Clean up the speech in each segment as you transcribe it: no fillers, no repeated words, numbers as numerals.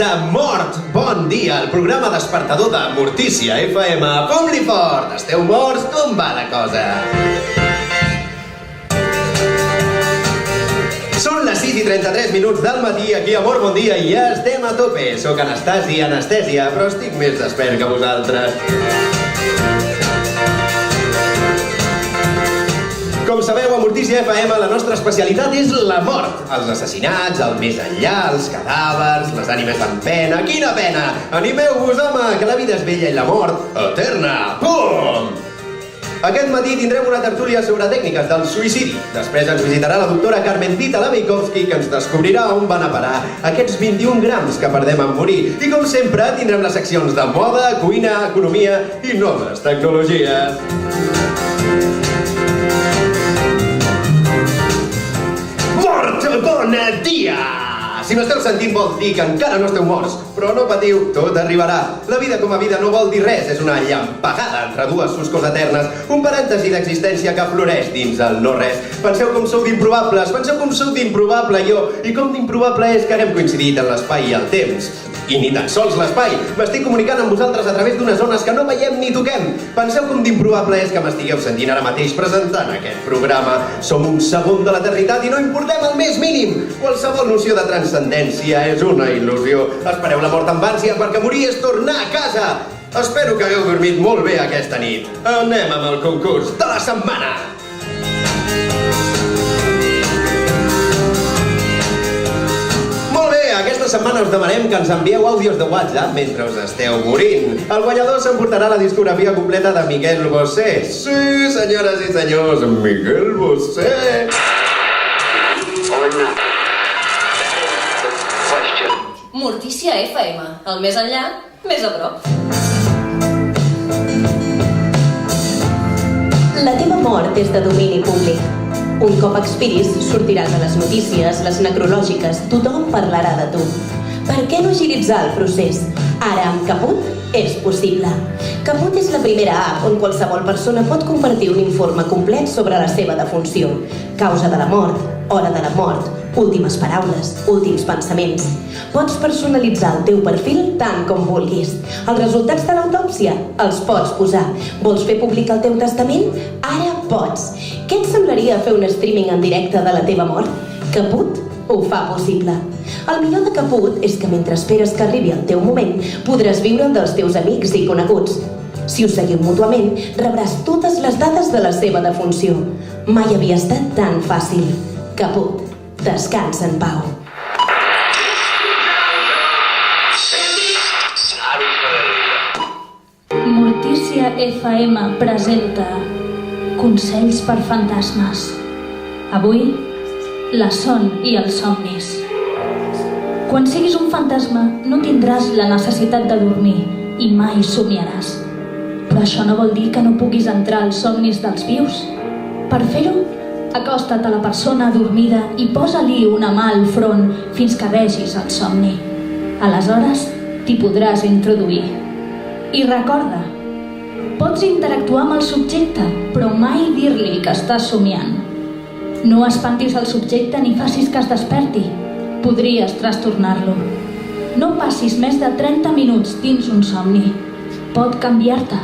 Comença Mort! Bon dia, el programa despertador de Mortícia FM. Fom-li fort! Esteu morts? Com va la cosa? Són les 6:33 del matí, aquí a Mort Bon Dia, i ja estem a tope. Soc Anastèsia, però estic més despert que vosaltres. Com sabeu, a Mortícia FM la nostra especialitat és la mort. Els assassinats, el més enllà, els cadàvers, les ànimes en pena. Quina pena! Animeu-vos, home, que la vida és bella i la mort eterna. Pum! Aquest matí tindrem una tertúlia sobre tècniques del suïcidi. Després ens visitarà la doctora Carmencita Lavikovski, que ens descobrirà on van a parar aquests 21 grams que perdem en morir. I com sempre tindrem les seccions de moda, cuina, economia i noves tecnologies. Bon dia! Si m'esteu sentint vol dir que encara no esteu morts, però no patiu, tot arribarà. La vida com a vida no vol dir res, és una llampegada entre dues foscors eternes, un parèntesi d'existència que floreix dins el no-res. Penseu com sou d'improbables, penseu com sou d'improbable jo, i com d'improbable és que haguem coincidit en l'espai i el temps. I ni tan sols l'espai. M'estic comunicant amb vosaltres a través d'unes zones que no veiem ni toquem. Penseu com d'improbable és que m'estigueu sentint ara mateix presentant aquest programa. Som un segon de l'eternitat i no importem el més mínim. Qualsevol noció de transcendència és una il·lusió. Espereu la mort amb ànsia perquè morir és tornar a casa. Espero que hagueu dormit molt bé aquesta nit. Anem amb el concurs de la setmana. Aquesta setmana us demanem que ens envieu àudios de WhatsApp mentre us esteu morint. El guanyador s'emportarà la discografia completa de Miguel Bosé. Sí, senyores i senyors, Miguel Bosé. Mortícia FM. El més enllà, més a prop. La teva mort és de domini públic. Un cop expiris, sortiràs a les notícies, les necrològiques, tothom parlarà de tu. Per què no agilitzar el procés? Ara, amb Caput, és possible. Caput és la primera app on qualsevol persona pot compartir un informe complet sobre la seva defunció. Causa de la mort, hora de la mort, últimes paraules, últims pensaments. Pots personalitzar el teu perfil tant com vulguis. Els resultats de l'autòpsia els pots posar. Vols fer públic el teu testament? Ara pots. Què et semblaria fer un streaming en directe de la teva mort? Caput ho fa possible. El millor de Caput és que mentre esperes que arribi el teu moment, podràs viure el dels teus amics i coneguts. Si us seguiu mútuament, rebràs totes les dades de la seva defunció. Mai havia estat tan fàcil. Caput. Descansa en pau. Mortícia FM presenta Consells per fantasmes. Avui, la son i els somnis. Quan siguis un fantasma, no tindràs la necessitat de dormir i mai somiaràs. Però això no vol dir que no puguis entrar als somnis dels vius. Per fer-ho, acosta't a la persona adormida i posa-li una mà al front fins que vegis el somni. Aleshores, t'hi podràs introduir. I recorda, pots interactuar amb el subjecte, però mai dir-li que estàs somiant. No espantis el subjecte ni facis que es desperti. Podries trastornar-lo. No passis més de 30 minuts dins un somni. Pot canviar-te.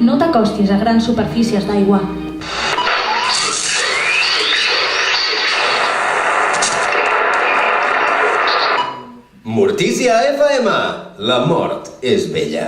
No t'acostis a grans superfícies d'aigua. Mortícia FM. La mort és bella.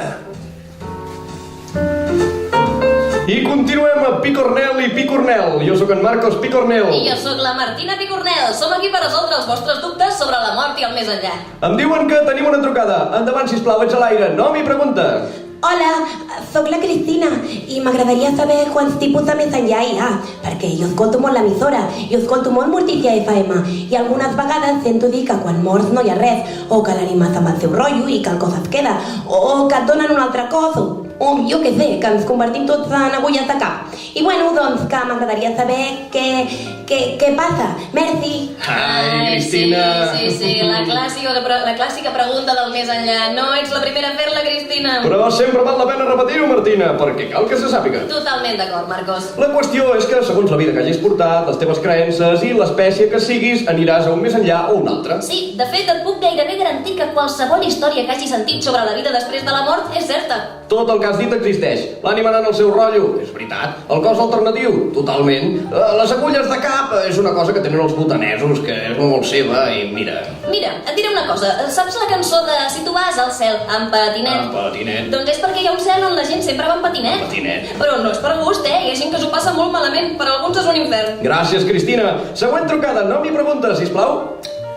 I continuem a Picornel i Picornel. Jo sóc en Marcos Picornel. I jo sóc la Martina Picornel. Som aquí per resoldre els vostres dubtes sobre la mort i el més enllà. Em diuen que tenim una trucada. Endavant, sisplau, ets a l'aire. Nom i pregunta. Hola, sóc la Cristina i m'agradaria saber quants tipus de més enllà hi ha, perquè jo escolto molt l'emissora, jo escolto molt Mortícia FM i algunes vegades sento dir que quan mors no hi ha res, o que l'ànima se'n va al seu rotllo i que el cos es queda, o que et donen un altre cos, jo què sé, que ens convertim tots en agulles de cap. I bueno, doncs que m'agradaria saber què passa. Merci. Ai, Cristina. Sí, la clàssica pregunta del més enllà. No ets la primera a fer-la, Cristina. Però sempre val la pena repetir-ho, Martina, perquè cal que se sàpiga. Totalment d'acord, Marcos. La qüestió és que, segons la vida que hagis portat, les teves creences i l'espècie que siguis, aniràs a un més enllà o un altre. Sí, de fet, et puc gairebé garantir que qualsevol història que hagi sentit sobre la vida després de la mort és certa. Tot el que has dit existeix. L'ànima anant al seu rotllo, és veritat. El cos alternatiu, totalment. Les agulles de cap és una cosa que tenen els butanesos, que és molt seva, i mira... Mira, et diré una cosa. Saps la cançó de Si tu vas al cel amb patinet? Amb patinet. Doncs és perquè hi ha un cel on la gent sempre va amb patinet. Amb patinet. Però no és per gust, Hi ha gent que s'ho passa molt malament. Per alguns és un infern. Gràcies, Cristina. Següent trucada, nom i pregunta, sisplau.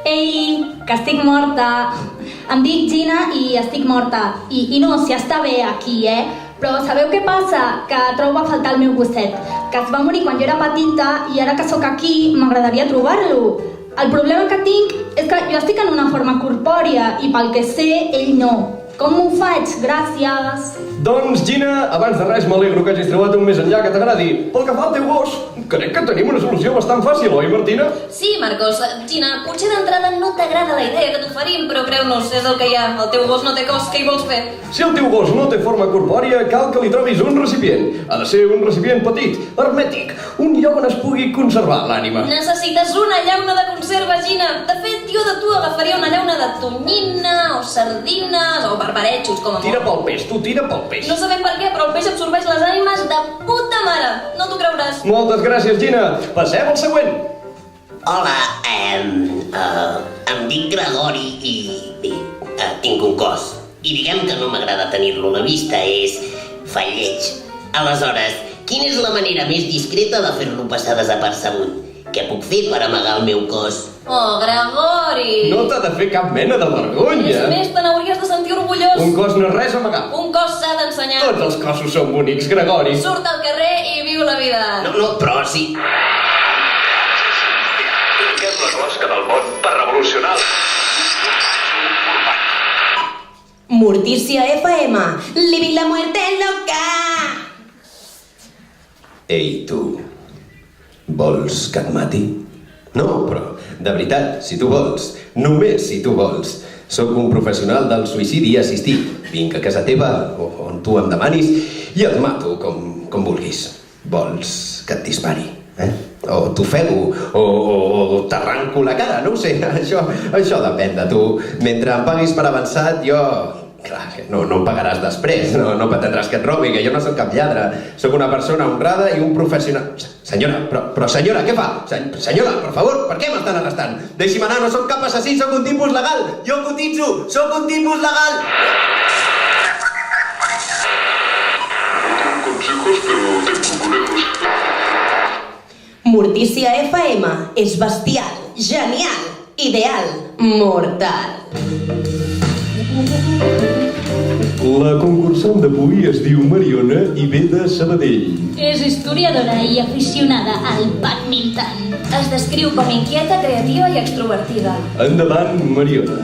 Ei, que estic morta. Em dic Gina i estic morta. I no, si està bé aquí, Però sabeu què passa? Que trobo a faltar el meu gosset, que es va morir quan jo era petita i ara que sóc aquí m'agradaria trobar-lo. El problema que tinc és que jo estic en una forma corpòria i pel que sé, ell no. Com ho faig? Gràcies. Doncs, Gina, abans de res m'alegro que hagis trobat un més enllà que t'agradi. Pel que fa al teu gos, crec que tenim una solució bastant fàcil, oi, Martina? Sí, Marcos. Gina, potser d'entrada no t'agrada la idea que t'oferim, però creu-nos, és el que hi ha. El teu gos no té cos, què hi vols fer? Si el teu gos no té forma corpòria, cal que li trobis un recipient. Ha de ser un recipient petit, hermètic, un lloc on es pugui conservar l'ànima. Necessites una llauna de conserva, Gina. De fet, jo de tu agafaria una llauna de tonyina o sardines o barbaretxos, com a Tira molt. pel peix, tu tira pel peix. No sabem per què, però el peix absorbeix les ànimes de puta mare. No t'ho creuràs. Moltes gràcies, Gina. Passem al següent. Hola, em dic Gregori i tinc un cos. I diguem que no m'agrada tenir-lo a la vista, fa lleig. Aleshores, quina és la manera més discreta de fer-lo passar desapercebut? Què puc fer per amagar el meu cos? Oh, Gregori! No t'ha de fer cap mena de vergonya. És més, te n'hauries de sentir orgullós. Un cos no és res a amagar. Un cos s'ha d'ensenyar. Tots els cossos són bonics, Gregori. Surt al carrer i viu la vida. No, però sí... Tinguem la closca del món per revolucionar el... Mortícia FM, living la muerte loca. Ei, tu, vols que et mati? No, però, de veritat, si tu vols, només si tu vols. Sóc un professional del suïcidi assistit. Vinc a casa teva, o on tu em demanis, i et mato com vulguis. Vols que et dispari, O t'ofego, o t'arranco la cara, no ho sé, això depèn de tu. Mentre em paguis per avançat, jo... Clar, no em pagaràs després, no pretendràs que et robi, que jo no sóc cap lladre. Sóc una persona honrada i un professional... Senyora, però senyora, què fa? Senyora, per favor, per què m'estan arrestant? Deixi'm anar, no sóc cap assassí, sóc un tipus legal. Jo cotitzo, sóc un tipus legal. consejos, pero tengo conejos. Mortícia FM és bestial, genial, ideal, mortal. La concursant d'avui es diu Mariona i ve de Sabadell. És historiadora i aficionada al badminton. Es descriu com inquieta, creativa i extrovertida. Endavant, Mariona.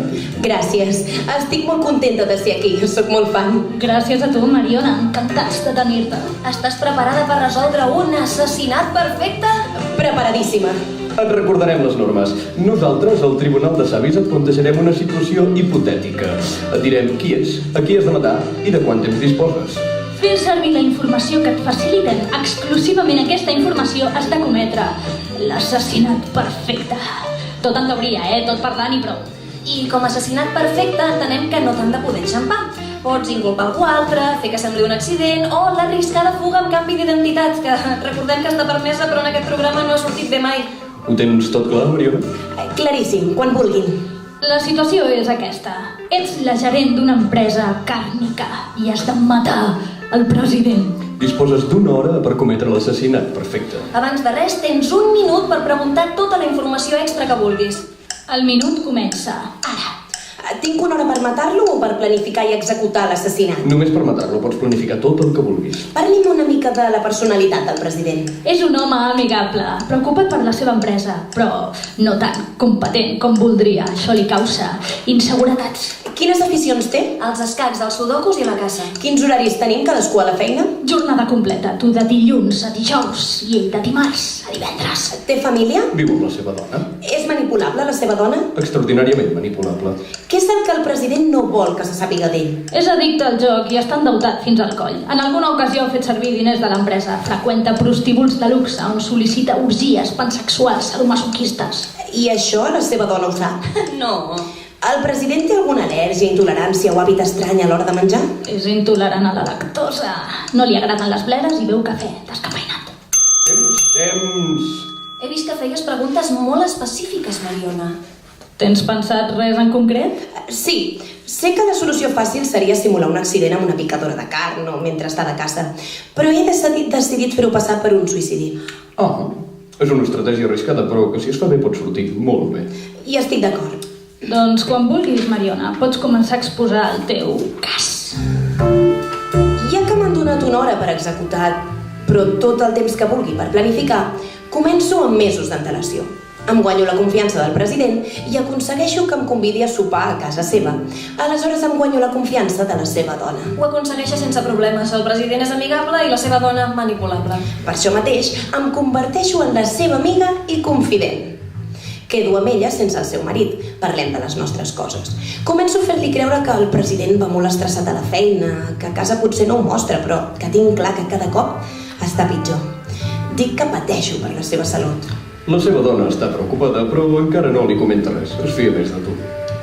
Gràcies, estic molt contenta de ser aquí, sóc molt fan. Gràcies a tu, Mariona, encantats de tenir-te. Estàs preparada per resoldre un assassinat perfecte? Preparadíssima. Et recordarem les normes. Nosaltres, al Tribunal de Savis, et plantejarem una situació hipotètica. Et direm qui és, a qui has de matar i de quant temps disposes. Fent servir la informació que et faciliten exclusivament aquesta informació has de cometre l'assassinat perfecte. Tot en teoria, tot parlant i prou. I com a assassinat perfecte entenem que no t'han de poder enxampar. Pots inculpar algú altre, fer que sembli un accident o l'arriscada fuga amb canvi d'identitat, que recordem que està permesa però en aquest programa no ha sortit bé mai. Ho tens tot clar, Mariona? Claríssim, quan vulguin. La situació és aquesta. Ets la gerent d'una empresa càrnica i has de matar el president. Disposes d'una hora per cometre l'assassinat perfecte. Abans de res, tens un minut per preguntar tota la informació extra que vulguis. El minut comença ara. Tinc una hora per matar-lo o per planificar i executar l'assassinat? Només per matar-lo pots planificar tot el que vulguis. Parli'm una mica de la personalitat del president. És un home amigable, preocupat per la seva empresa, però no tan competent com voldria. Això li causa inseguretats. Quines aficions té? Els escacs, els sudokus i la caça. Quins horaris tenim cadascú a la feina? Jornada completa, tu de dilluns a dijous i ell de dimarts a divendres. Té família? Viu amb la seva dona. És manipulable la seva dona? Extraordinàriament manipulable. Què és el que el president no vol que se sàpiga d'ell? És addicte al joc i està endeutat fins al coll. En alguna ocasió ha fet servir diners de l'empresa. Freqüenta prostíbuls de luxe on sol·licita orgies pansexuals sadomasoquistes. I això la seva dona ho sap? No. El president té alguna al·lèrgia, intolerància o hàbit estrany a l'hora de menjar? És intolerant a la lactosa. No li agraden les bledes i beu cafè descafeïnat. Temps. He vist que feies preguntes molt específiques, Mariona. Tens pensat res en concret? Sí, sé que la solució fàcil seria simular un accident amb una picadora de carn o mentre està de caça, però he decidit fer-ho passar per un suïcidi. És una estratègia arriscada, però que si es fa bé pot sortir molt bé. I estic d'acord. Doncs quan vulguis, Mariona, pots començar a exposar el teu cas. Ja que m'han donat una hora per executar, però tot el temps que vulgui per planificar, començo amb mesos d'antelació. Em guanyo la confiança del president i aconsegueixo que em convidi a sopar a casa seva. Aleshores em guanyo la confiança de la seva dona. Ho aconsegueixes sense problemes. El president és amigable i la seva dona manipulable. Per això mateix em converteixo en la seva amiga i confident. Quedo amb ella sense el seu marit. Parlem de les nostres coses. Començo a fer-li creure que el president va molt estressat a la feina, que a casa potser no ho mostra, però que tinc clar que cada cop està pitjor. Dic que pateixo per la seva salut. La seva dona està preocupada, però encara no li comenta res. Es fia més de tu.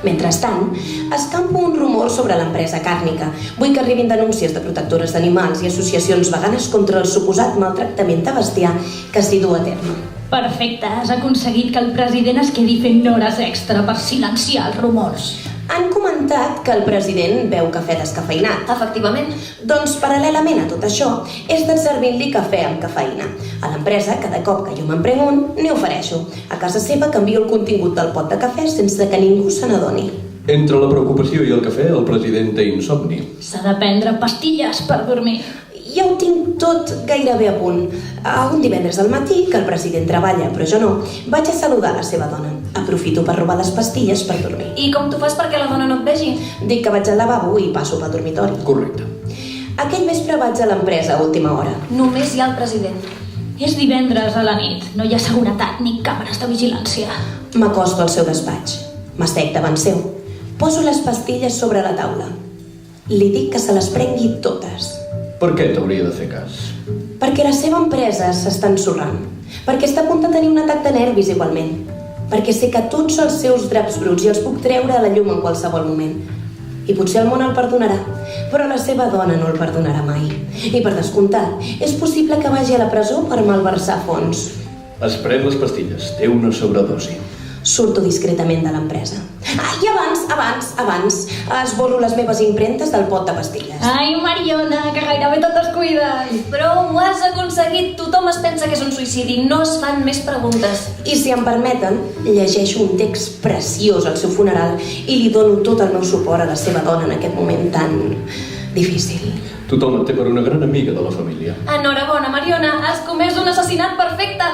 Mentrestant, escampo un rumor sobre l'empresa càrnica. Vull que arribin denúncies de protectores d'animals i associacions veganes contra el suposat maltractament de bestiar que s'hi du a terme. Perfecte, has aconseguit que el president es quedi fent hores extra per silenciar els rumors. Han comentat que el president beu cafè descafeïnat. Efectivament. Doncs, paral·lelament a tot això, he estat servint-li cafè amb cafeïna. A l'empresa, cada cop que jo me'n prenc un, n'hi ofereixo. A casa seva canvio el contingut del pot de cafè sense que ningú se n'adoni. Entre la preocupació i el cafè, el president té insomni. S'ha de prendre pastilles per dormir. Ja ho tinc tot gairebé a punt. Un divendres al matí, que el president treballa, però jo no, vaig a saludar la seva dona. Aprofito per robar les pastilles per dormir. I com t'ho fas perquè la dona no et vegi? Dic que vaig al lavabo i passo pel dormitori. Correcte. Aquell vespre vaig a l'empresa a última hora. Només hi ha el president. És divendres a la nit, no hi ha seguretat ni càmeres de vigilància. M'acosto al seu despatx. M'assec davant seu. Poso les pastilles sobre la taula. Li dic que se les prengui totes. Per què t'hauria de fer cas? Perquè la seva empresa s'està ensorrant. Perquè està a punt de tenir un atac de nervis igualment. Perquè sé que tots els seus draps bruts i els puc treure a la llum en qualsevol moment. I potser el món el perdonarà, però la seva dona no el perdonarà mai. I per descomptat, és possible que vagi a la presó per malversar fons. Es pren les pastilles, té una sobredosi. Surto discretament de l'empresa. I abans, esborro les meves impremtes del pot de pastilles. Ai, Mariona, que gairebé tot es cuida. Però ho has aconseguit. Tothom es pensa que és un suïcidi. No es fan més preguntes. I si em permeten, llegeixo un text preciós al seu funeral i li dono tot el meu suport a la seva dona en aquest moment tan difícil. Tothom et té per una gran amiga de la família. Enhorabona, Mariona. Has comès un assassinat perfecte.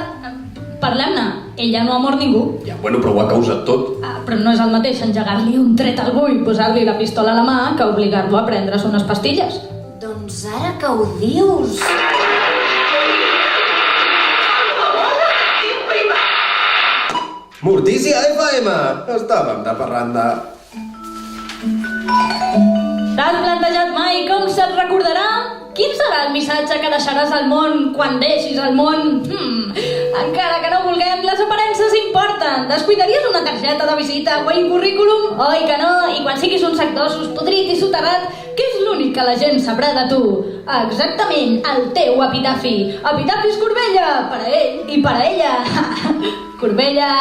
Parlem-ne, ella no ha mort ningú. Ja, bueno, però ho ha causat tot. Però no és el mateix engegar-li un tret al bull, posar-li la pistola a la mà, que obligar-lo a prendre's unes pastilles. Doncs ara que ho dius... Mortícia FM! Estàvem de parranda. T'has plantejat mai com se't recordarà? Quin serà el missatge que deixaràs al món quan deixis el món? Encara que no vulguem, les aparences importen. Descuidaries una targeta de visita o un currículum? Oi que no? I quan siguis un sac d'ossos podrit i soterrat, què és l'únic que la gent sabrà de tu? Exactament, el teu epitafi. Epitafis Corbella, per a ell i per a ella. Corbella,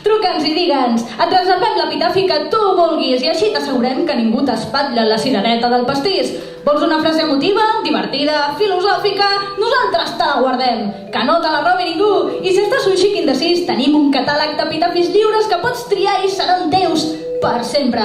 truca'ns i digue'ns. Et reservem l'epitafi que tu vulguis i així t'assegurem que ningú t'espatlla la cirereta del pastís. Vols una frase emotiva, divertida, filosòfica? Nosaltres te la guardem. Que no te la robi ningú. I si estàs un xic indecis, tenim un catàleg d'epitafis lliures que pots triar i seran teus per sempre.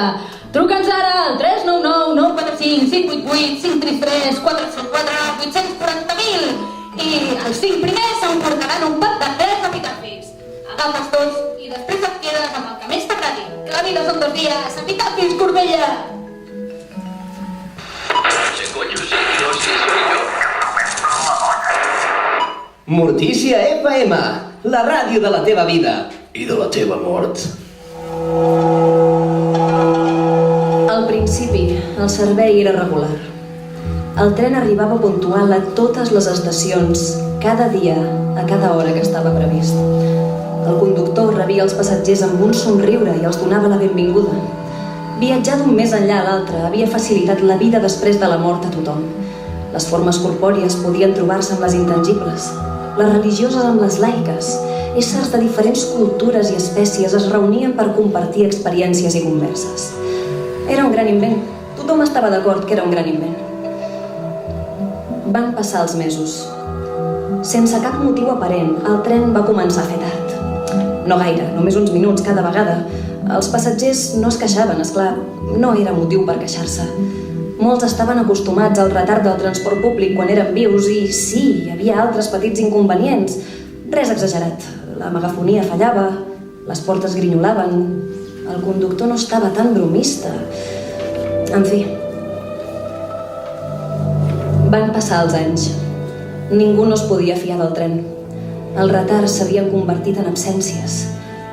Truca'ns ara al 399 945 588 533 404 840.000 i els 5 primers s'emportaran un pack de 3 epitafis. Agafes tots i després et quedes amb el que més t'agradi. la vida son 2 días. A picar fins, Corbella! ¿Qué coño? Sí, no, sí, soy yo. Mortícia FM, la ràdio de la teva vida. I de la teva mort. Al principi, el servei era regular. El tren arribava puntual a totes les estacions, cada dia, a cada hora que estava previst. El conductor rebia els passatgers amb un somriure i els donava la benvinguda. Viatjar d'un més enllà a l'altre havia facilitat la vida després de la mort a tothom. Les formes corpòries podien trobar-se amb les intangibles, les religioses amb les laiques. Éssers de diferents cultures i espècies es reunien per compartir experiències i converses. Era un gran invent. Tothom estava d'acord que era un gran invent. Van passar els mesos. Sense cap motiu aparent, el tren va començar a fer tard. No gaire, només uns minuts cada vegada. Els passatgers no es queixaven, esclar, no era motiu per queixar-se. Molts estaven acostumats al retard del transport públic quan eren vius i sí, hi havia altres petits inconvenients. Res exagerat. La megafonia fallava, les portes grinyolaven, el conductor no estava tan bromista. En fi. Van passar els anys. Ningú no es podia fiar del tren. Els retards s'havien convertit en absències.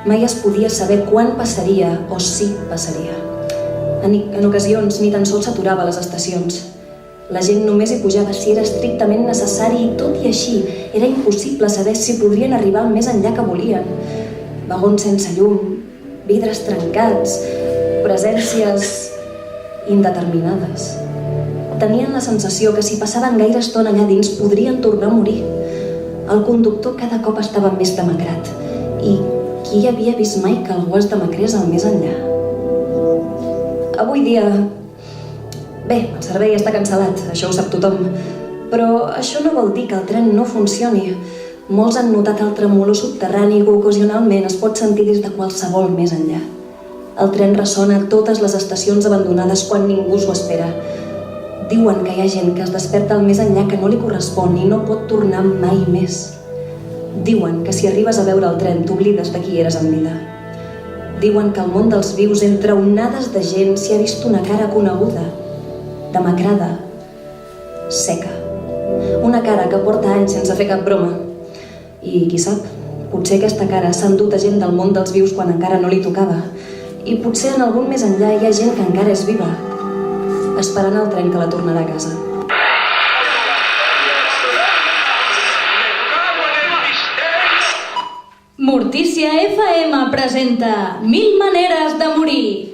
Mai es podia saber quan passaria o si passaria. En ocasions ni tan sols s'aturava a les estacions. La gent només hi pujava si era estrictament necessari i tot i així era impossible saber si podrien arribar al més enllà que volien. Vagons sense llum, vidres trencats, presències indeterminades. Tenien la sensació que si passaven gaire estona allà dins podrien tornar a morir. El conductor cada cop estava més demacrat i qui havia vist mai que algú es demacrés al més enllà? Avui dia... Bé, el servei està cancel·lat, això ho sap tothom, però això no vol dir que el tren no funcioni. Molts han notat el tremolor subterrani que ocasionalment es pot sentir des de qualsevol més enllà. El tren ressona a totes les estacions abandonades quan ningú s'ho espera. Diuen que hi ha gent que es desperta al més enllà que no li correspon i no pot tornar mai més. Diuen que si arribes a veure el tren t'oblides de qui eres en vida. Diuen que al món dels vius entre onades de gent s'hi ha vist una cara coneguda, demacrada, seca. Una cara que porta anys sense fer cap broma. I qui sap, potser aquesta cara s'ha endut a gent del món dels vius quan encara no li tocava. I potser en algun més enllà hi ha gent que encara és viva, esperant el tren que la tornarà a casa. Mortícia FM presenta 1000 maneres de morir.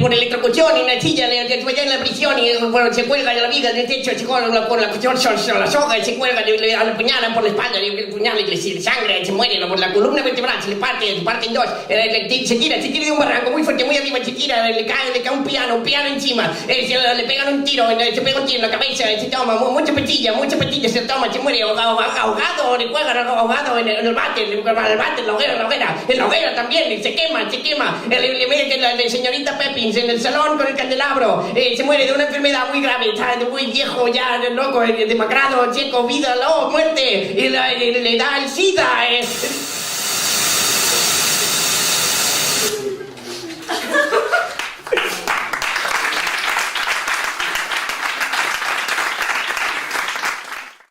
Por electrocución en la silla, en la prisión, y bueno, se cuelga de la viga del techo, se cuelga por la cuestión, la soga, y se cuelga, le apuñalan por la espalda, le apuñalan y le sangre, se muere por la columna vertebral, se parte en dos, se tira de un barranco muy fuerte, muy arriba, se tira, le cae un piano encima, le pegan un tiro, se pega un tiro en la cabeza, se toma mucha petilla, se toma, se muere ahogado, le cuelgan ahogado en el váter, la hoguera también, se quema, le meten la señorita Pepins en el salón con el candelabro, se muere de una enfermedad muy grave, está muy viejo ya, loco, demacrado, checo, vida, muerte, y le da el SIDA.